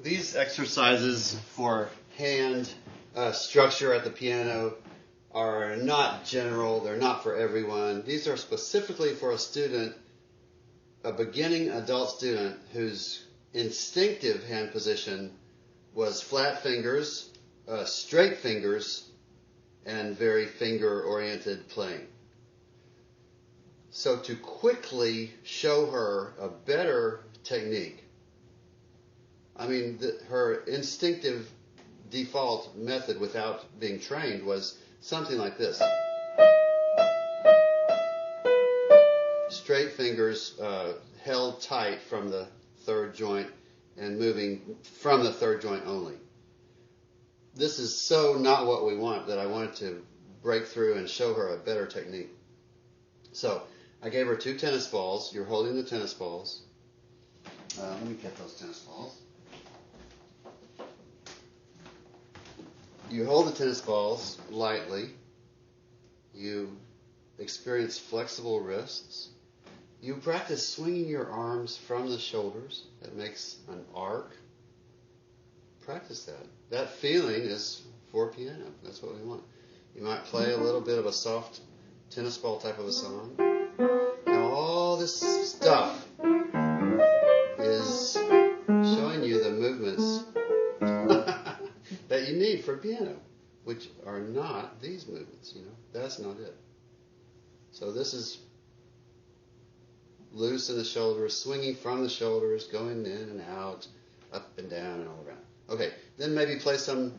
These exercises for hand structure at the piano are not general. They're not for everyone. These are specifically for a student, a beginning adult student whose instinctive hand position was flat fingers, straight fingers, and very finger-oriented playing. So to quickly show her a better technique, her instinctive default method without being trained was something like this. Straight fingers held tight from the third joint and moving from the third joint only. This is so not what we want that I wanted to break through and show her a better technique. So I gave her 2 tennis balls. You're holding the tennis balls. Let me get those tennis balls. You hold the tennis balls lightly. You experience flexible wrists. You practice swinging your arms from the shoulders. That makes an arc. Practice that. That feeling is for piano. That's what we want. You might play a little bit of a soft tennis ball type of a song. Now all this stuff is showing you the movements that you need for piano, which are not these movements, That's not it. So this is loose in the shoulders, swinging from the shoulders, going in and out, up and down and all around. Okay, then maybe play some.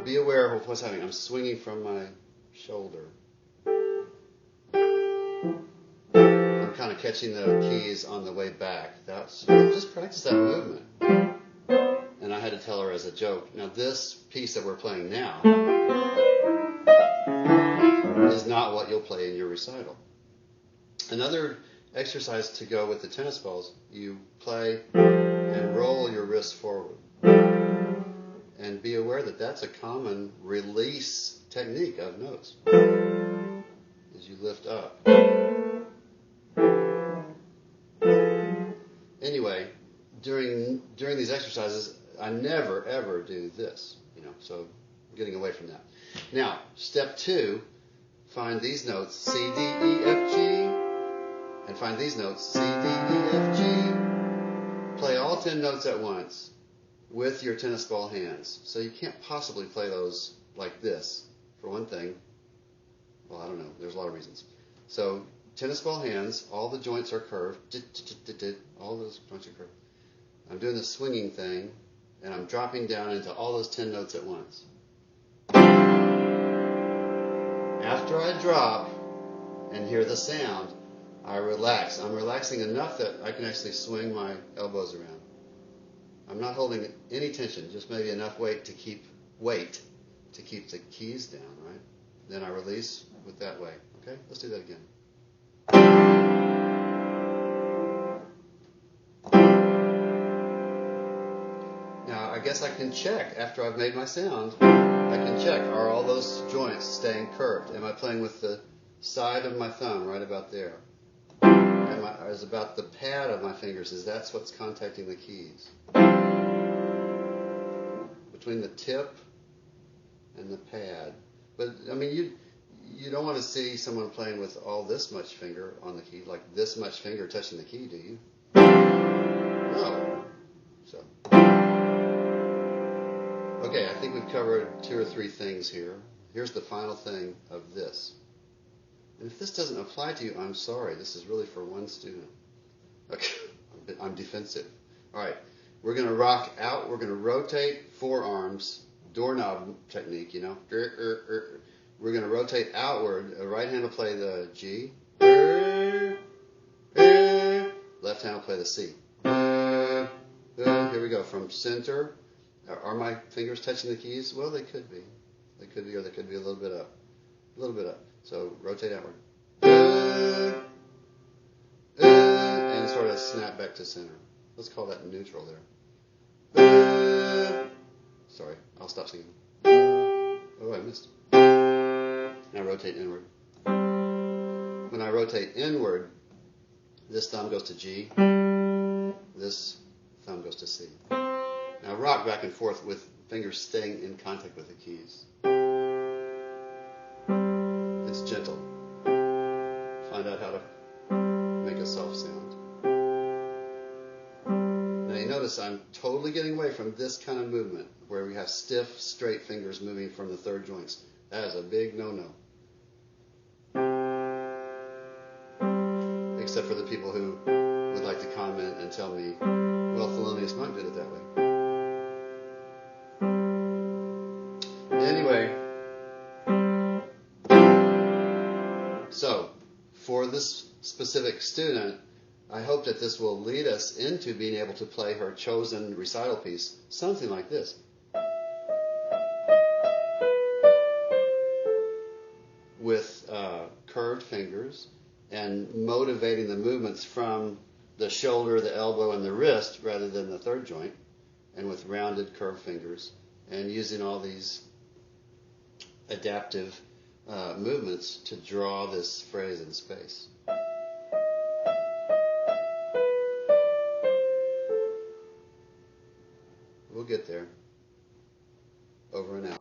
Be aware of what's happening. I'm swinging from my shoulder. I'm kind of catching the keys on the way back. Just practice that movement. And I had to tell her as a joke, now this piece that we're playing now is not what you'll play in your recital. Another exercise to go with the tennis balls, you play and roll your wrist forward. And be aware that that's a common release technique of notes, as you lift up. Anyway, during these exercises, I never ever do this, so I'm getting away from that. Now, step 2, find these notes, C, D, E, F, G, and find these notes, C, D, E, F, G. Play all 10 notes at once with your tennis ball hands. So you can't possibly play those like this, for one thing. Well, I don't know. There's a lot of reasons. So tennis ball hands, all the joints are curved. All those joints are curved. I'm doing the swinging thing, and I'm dropping down into all those 10 notes at once. After I drop and hear the sound, I relax. I'm relaxing enough that I can actually swing my elbows around. I'm not holding any tension, just maybe enough weight to keep the keys down, right? Then I release with that way. Okay, let's do that again. Now, I guess I can check after I've made my sound. I can check, are all those joints staying curved? Am I playing with the side of my thumb right about there? Is about the pad of my fingers, that's what's contacting the keys? Between the tip and the pad. But, you don't want to see someone playing with all this much finger on the key, like this much finger touching the key, do you? No. So. Okay, I think we've covered 2 or 3 things here. Here's the final thing of this. And if this doesn't apply to you, I'm sorry. This is really for one student. Okay, I'm defensive. All right, we're going to rock out. We're going to rotate forearms, doorknob technique, We're going to rotate outward. A right hand will play the G. Left hand will play the C. Here we go. From center. Are my fingers touching the keys? Well, they could be. They could be, or they could be a little bit up. A little bit up. So rotate outward. And sort of snap back to center. Let's call that neutral there. Sorry, I'll stop singing. Oh, I missed. Now rotate inward. When I rotate inward, This thumb goes to G. This thumb goes to C. Now rock back and forth with fingers staying in contact with the keys. It's gentle. Find out how to make a soft sound. Now you notice I'm totally getting away from this kind of movement where we have stiff, straight fingers moving from the third joints. That is a big no-no. Except for the people who would like to comment and tell me, well, Thelonious Monk did it that way. Anyway, so for this specific student, I hope that this will lead us into being able to play her chosen recital piece, something like this. With curved fingers and motivating the movements from the shoulder, the elbow, and the wrist rather than the third joint, and with rounded curved fingers, and using all these adaptive movements to draw this phrase in space. We'll get there. Over and out.